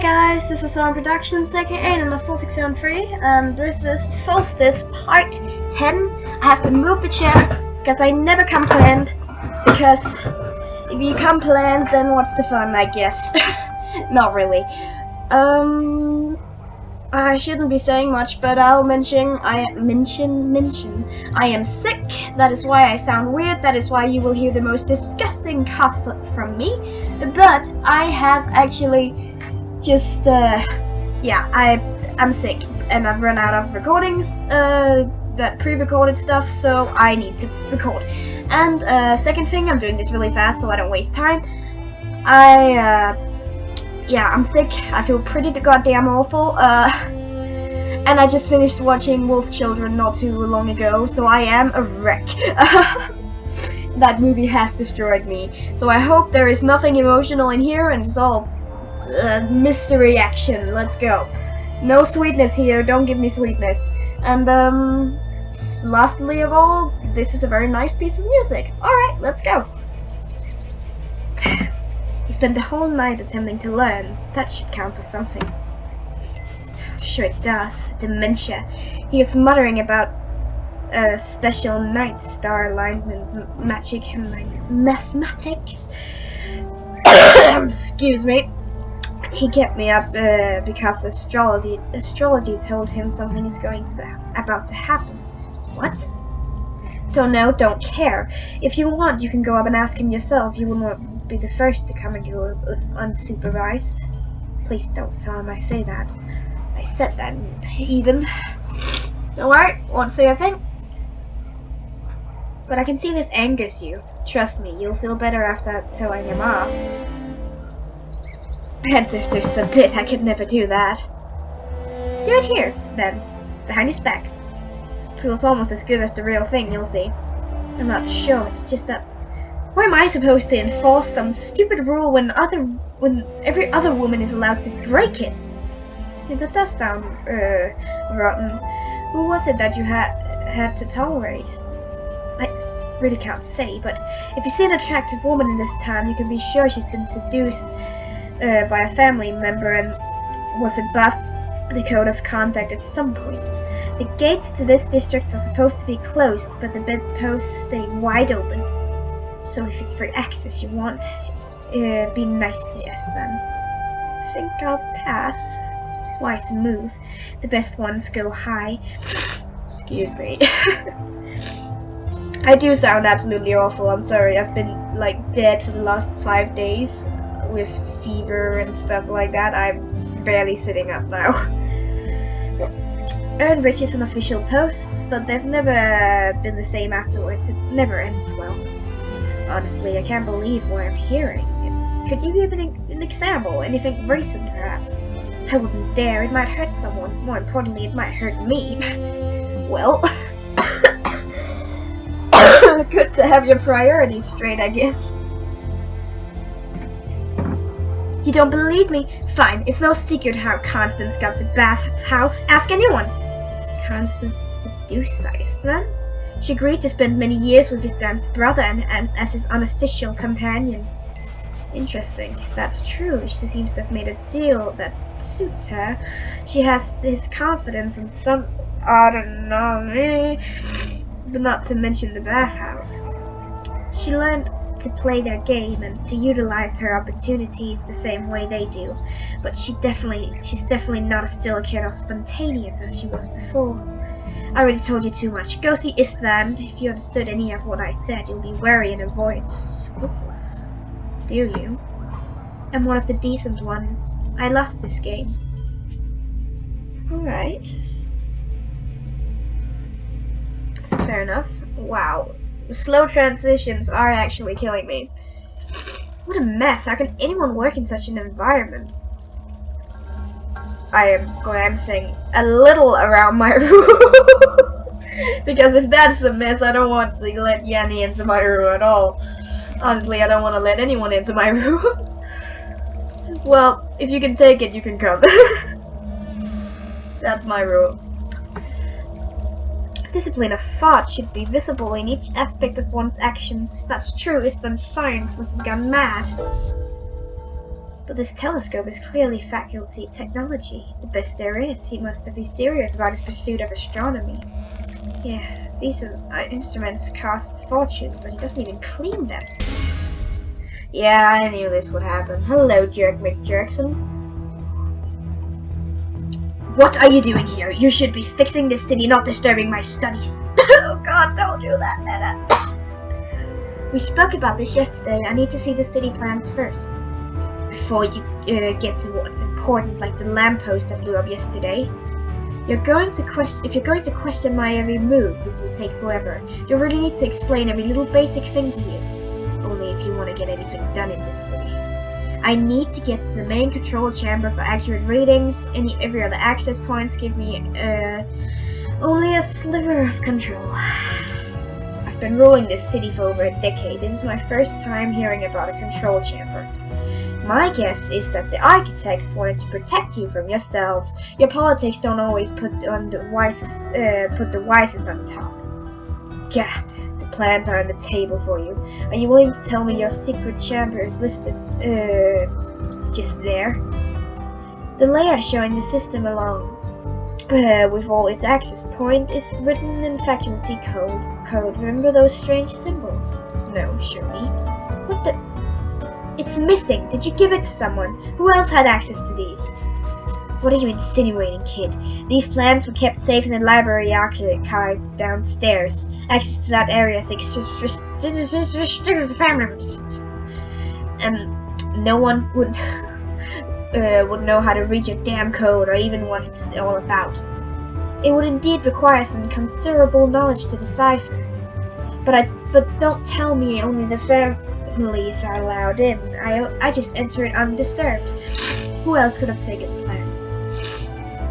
guys, this is our Productions, aka on the 4673, and this is Solstice Part 10. I have to move the chair, because I never come planned, because if you come planned, then what's the fun, I guess. Not really. I shouldn't be saying much, but I'll mention. I am sick. That is why I sound weird. That is why you will hear the most disgusting cough from me. But I have actually just I'm sick, and I've run out of recordings. That pre-recorded stuff, so I need to record. And second thing, I'm doing this really fast so I don't waste time. I'm sick. I feel pretty goddamn awful. And I just finished watching Wolf Children not too long ago, so I am a wreck. That movie has destroyed me. So I hope there is nothing emotional in here, and it's all mystery action. Let's go. No sweetness here. Don't give me sweetness. And lastly of all, this is a very nice piece of music. All right, let's go. He spent the whole night attempting to learn. That should count for something. Sure it does. Dementia. He was muttering about a special night star alignment, magic and mathematics. Excuse me. He kept me up because astrology told him something is about to happen. What? Don't know, don't care. If you want, you can go up and ask him yourself. You wouldn't be the first to come and go unsupervised. Please don't tell him I say that. I said that, heathen. Don't worry, won't say a thing. But I can see this angers you. Trust me, you'll feel better after telling him off. Ancestors forbid, I could never do that. Do it here, then. Behind his back. Feels almost as good as the real thing, you'll see. I'm not sure, it's just that... Why am I supposed to enforce some stupid rule when every other woman is allowed to break it? Yeah, that does sound, rotten. Who was it that you had to tolerate? I really can't say, but if you see an attractive woman in this town, you can be sure she's been seduced by a family member and was above the code of conduct at some point. The gates to this district are supposed to be closed, but the bedposts stay wide open. So if it's for access you want, be nice to Estvan. Think I'll pass. Wise move. The best ones go high. Excuse me. I do sound absolutely awful. I'm sorry. I've been like dead for the last 5 days with fever and stuff like that. I'm barely sitting up now. Earn riches and official posts, but they've never been the same afterwards. It never ends well. Honestly, I can't believe what I'm hearing. Could you give an example? Anything recent, perhaps? I wouldn't dare. It might hurt someone. More importantly, it might hurt me. Well, good to have your priorities straight, I guess. You don't believe me? Fine. It's no secret how Constance got the bathhouse. Ask anyone. Constance seduced Istvan? She agreed to spend many years with his dad's brother and as his unofficial companion. Interesting. If that's true, she seems to have made a deal that suits her. She has his confidence and some... I don't know, but not to mention the bathhouse. She learned to play their game and to utilize her opportunities the same way they do. But she's definitely not as still a kid or spontaneous as she was before. I already told you too much. Go see Istvan. If you understood any of what I said, you'll be wary and avoid scruples. Do you? I'm one of the decent ones. I lost this game. Alright. Fair enough. Wow. The slow transitions are actually killing me. What a mess. How can anyone work in such an environment? I am glancing a little around my room. Because if that's a mess, I don't want to let Yanni into my room at all. Honestly, I don't want to let anyone into my room. Well, if you can take it, you can come. That's my rule. Discipline of thought should be visible in each aspect of one's actions. If that's true, Istvan's science must have gone mad. But this telescope is clearly faculty technology, the best there is. He must be serious about his pursuit of astronomy. Yeah, these instruments cost a fortune, but he doesn't even clean them. Yeah, I knew this would happen. Hello, Jerk McJerkson. What are you doing here? You should be fixing this city, not disturbing my studies. Oh God, don't do that. We spoke about this yesterday. I need to see the city plans first. Before you get to what's important, like the lamppost that blew up yesterday. If you're going to question my every move, this will take forever. You really need to explain every little basic thing to you. Only if you want to get anything done in this city. I need to get to the main control chamber for accurate readings. Every other access points give me only a sliver of control. I've been ruling this city for over a decade. This is my first time hearing about a control chamber. My guess is that the architects wanted to protect you from yourselves. Your politics don't always put the wisest on top. Yeah, the plans are on the table for you. Are you willing to tell me your secret chamber is listed, just there? The layout showing the system along, with all its access points, is written in faculty code. Remember those strange symbols? No, surely. What the? It's missing. Did you give it to someone? Who else had access to these? What are you insinuating, kid? These plans were kept safe in the library archive downstairs. Access to that area is restricted to family members. No one would know how to read your damn code or even what it's all about. It would indeed require some considerable knowledge to decipher. But don't tell me only the families are allowed in. I just enter it undisturbed. Who else could have taken the plans?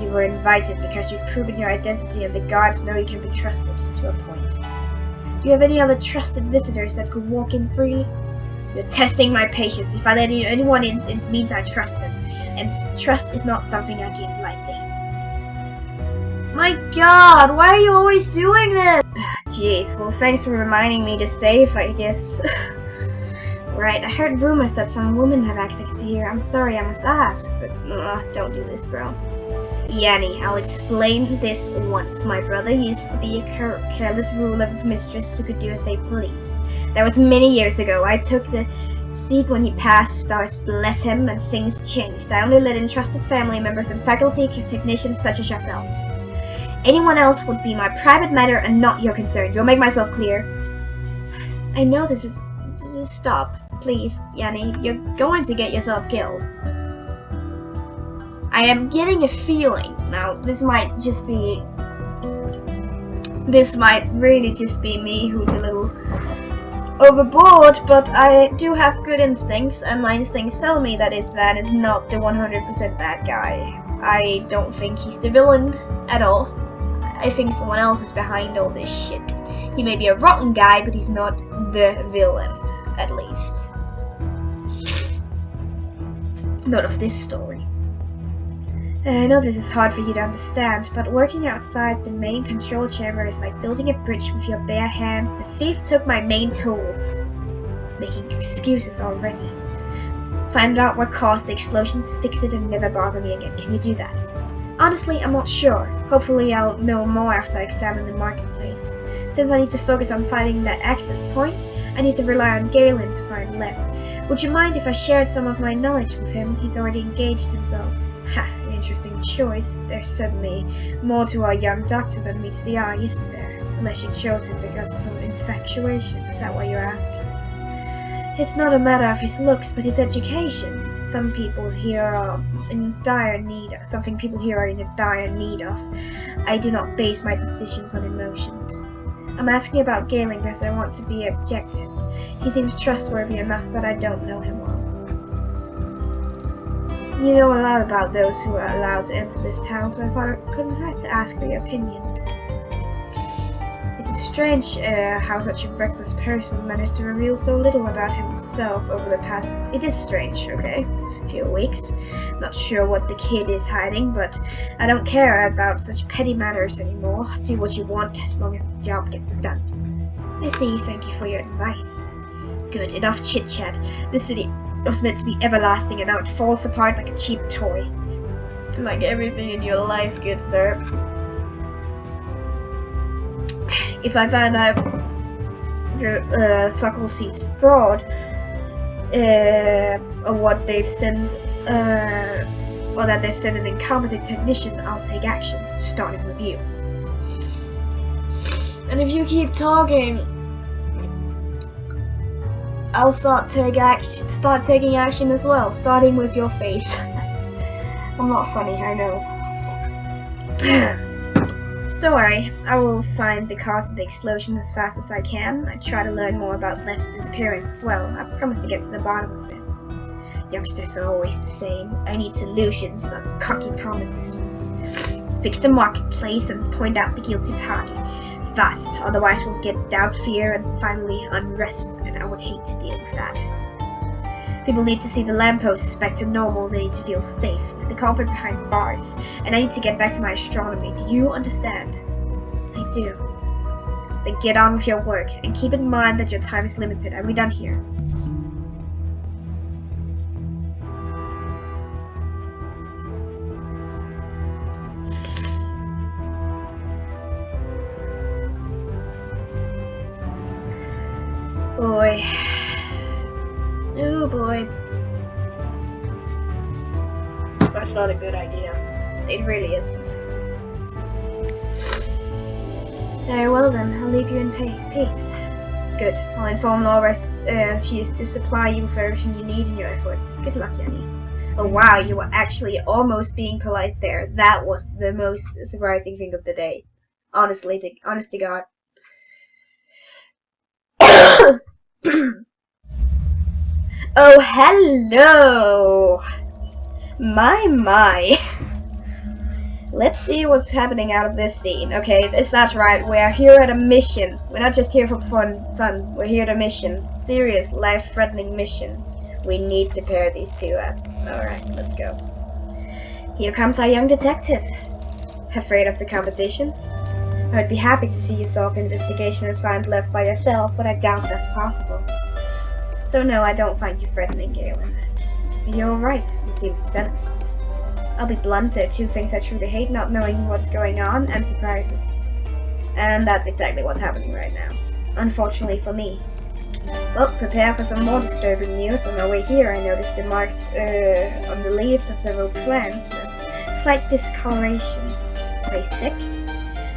You were invited because you've proven your identity and the guards know you can be trusted, to a point. Do you have any other trusted visitors that could walk in freely? You're testing my patience. If I let anyone in, it means I trust them. And trust is not something I give lightly. My God, why are you always doing this? Jeez, well thanks for reminding me to save, I guess. Right, I heard rumors that some women have access to here. I'm sorry, I must ask, but don't do this, bro. Yanni, I'll explain this once. My brother used to be a careless ruler of mistress who could do as they pleased. That was many years ago. I took the seat when he passed, stars bless him, and things changed. I only let in trusted family members and faculty technicians such as yourself. Anyone else would be my private matter and not your concern. Do I make myself clear? I know this is... Stop, please, Yanni. You're going to get yourself killed. I am getting a feeling. Now, this might really just be me who's a little overboard, but I do have good instincts, and my instincts tell me that is not the 100% bad guy. I don't think he's the villain at all. I think someone else is behind all this shit. He may be a rotten guy, but he's not the villain, at least. Not of this story. I know this is hard for you to understand, but working outside the main control chamber is like building a bridge with your bare hands. The thief took my main tools. Making excuses already. Find out what caused the explosions, fix it, and never bother me again. Can you do that? Honestly, I'm not sure. Hopefully I'll know more after I examine the marketplace. Since I need to focus on finding that access point, I need to rely on Galen to find Lev. Would you mind if I shared some of my knowledge with him? He's already engaged himself. Ha, interesting choice. There's certainly more to our young doctor than meets the eye, isn't there? Unless you chose him because of infatuation. Is that why you ask? It's not a matter of his looks, but his education. Some people here are in dire need. Something people here are in a dire need of. I do not base my decisions on emotions. I'm asking about Galen because I want to be objective. He seems trustworthy enough, but I don't know him well. You know a lot about those who are allowed to enter this town, so I thought I couldn't hurt to ask for your opinion. It's strange how such a reckless person managed to reveal so little about himself over the past... It is strange, okay? Few weeks. Not sure what the kid is hiding, but I don't care about such petty matters anymore. Do what you want as long as the job gets done. I see. Thank you for your advice. Good. Enough chit-chat. The city It was meant to be everlasting, and now it falls apart like a cheap toy. Like everything in your life, good sir. If I find out the faculty's fraud, or what they've sent, or that they've sent an incompetent technician, I'll take action, starting with you. And if you keep talking, I'll start taking action as well, starting with your face. I'm not funny, I know. Don't worry, I will find the cause of the explosion as fast as I can. I try to learn more about Lef's disappearance as well. I promise to get to the bottom of this. Youngsters are always the same. I need solutions, not cocky promises. Fix the marketplace and point out the guilty party. Fast, otherwise we'll get doubt, fear, and finally unrest, and I would hate to deal with that. People need to see the lampposts back to normal. They need to feel safe, with the culprit behind bars, and I need to get back to my astronomy. Do you understand? I do. Then get on with your work, and keep in mind that your time is limited. Are we done here? Boy. Oh boy. That's not a good idea. It really isn't. Very well then, I'll leave you in peace. Good. I'll inform Laura she is to supply you with everything you need in your efforts. Good luck, Yanni. Oh wow, you were actually almost being polite there. That was the most surprising thing of the day. Honestly, honest to God. Oh, hello! My. Let's see what's happening out of this scene. Okay, that's right. We are here at a mission. We're not just here for fun. We're here at a mission. Serious, life-threatening mission. We need to pair these two up. Alright, let's go. Here comes our young detective. Afraid of the competition? I'd be happy to see you solve investigation and find Left by yourself, but I doubt that's possible. So no, I don't find you threatening, Galen. You're right, you seem tense. I'll be blunt, there are two things I truly hate, not knowing what's going on, and surprises. And that's exactly what's happening right now. Unfortunately for me. Well, prepare for some more disturbing news. On our way here, I noticed the marks on the leaves of several plants. A slight discoloration. Are they sick?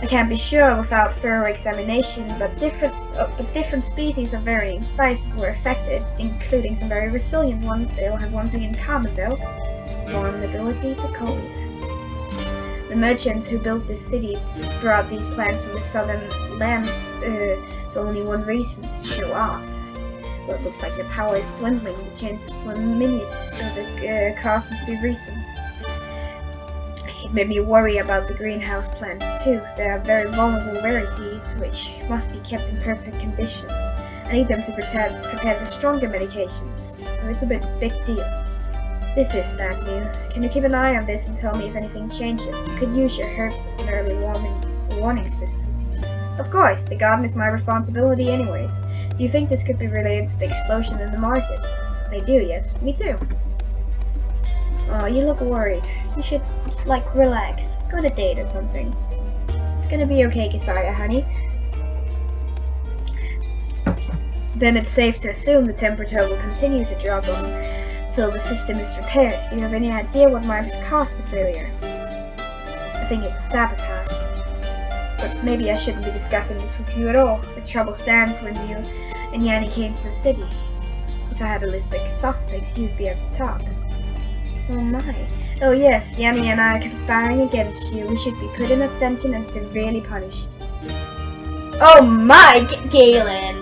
I can't be sure without thorough examination, but different species of varying sizes were affected, including some very resilient ones. They all have one thing in common, though: vulnerability to cold. The merchants who built this city brought these plants from the southern lands for only one reason: to show off. Well, it looks like the power is dwindling. The chances were minute, so the cause must be recent. It made me worry about the greenhouse plants too. They are very vulnerable rarities, which must be kept in perfect condition. I need them to prepare the stronger medications, so it's a big deal. This is bad news. Can you keep an eye on this and tell me if anything changes? I could use your herbs as an early warning system. Of course, the garden is my responsibility anyways. Do you think this could be related to the explosion in the market? I do, yes. Me too. Oh, you look worried. You should, like, relax. Go on a date or something. It's gonna be okay, Keziah, honey. Then it's safe to assume the temperature will continue to drop until the system is repaired. Do you have any idea what might have caused the failure? I think it was sabotaged. But maybe I shouldn't be discussing this with you at all. The trouble stands when you and Yanni came to the city. If I had a list of suspects, you'd be at the top. Oh my. Oh yes, Yanni and I are conspiring against you. We should be put in detention and severely punished. Oh my, Galen!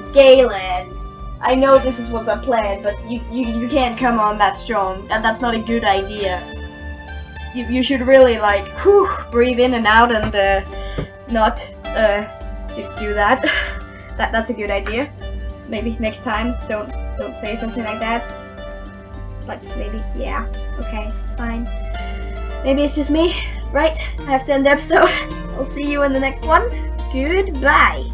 I know this is what's up planned, but you can't come on that strong. That's not a good idea. You should really, like, breathe in and out and not do that. That's a good idea. Maybe next time don't say something like that. Like, maybe, yeah, okay, fine. Maybe it's just me, right? I have to end the episode. I'll see you in the next one. Goodbye.